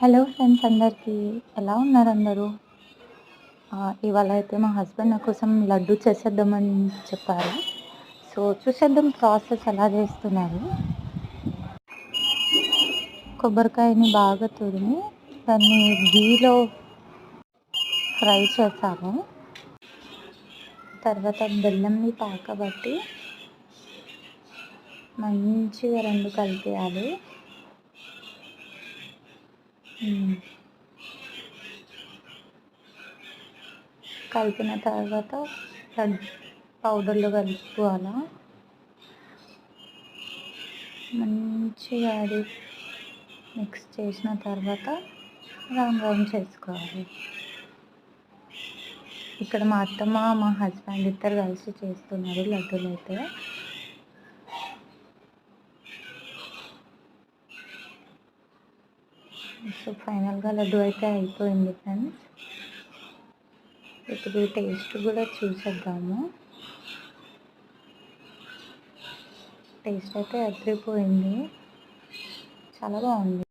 Hello friends అందరికీ ఎలా ఉన్నారు అందరూ? ఇవాళ అయితే మా హస్బెండ్ నా కోసం లడ్డు చేసేద్దామని చెప్పారు. సో చూసేద్దాం ప్రాసెస్ ఎలా చేస్తున్నారు. కొబ్బరికాయని బాగా తురిమి దాన్ని ఘీలో ఫ్రై చేశాను. తర్వాత బెల్లంని పాకబట్టి మంచిగా రెండు కలిపేయాలి. కలిపిన తర్వాత పౌడర్లు కలుపుకోవాలా. మంచిగా అది మిక్స్ చేసిన తర్వాత రౌండ్ చేసుకోవాలి. ఇక్కడ మా అత్తమ్మ మా హస్బెండ్ ఇద్దరు కలిసి చేస్తున్నారు లడ్డూలు అయితే. సో ఫైనల్గా లడ్డు అయితే అయిపోయింది ఫ్రెండ్స్. ఇప్పుడు టేస్ట్ కూడా చూసేద్దాము. టేస్ట్ అయితే అదిరిపోయింది, చాలా బాగుంది.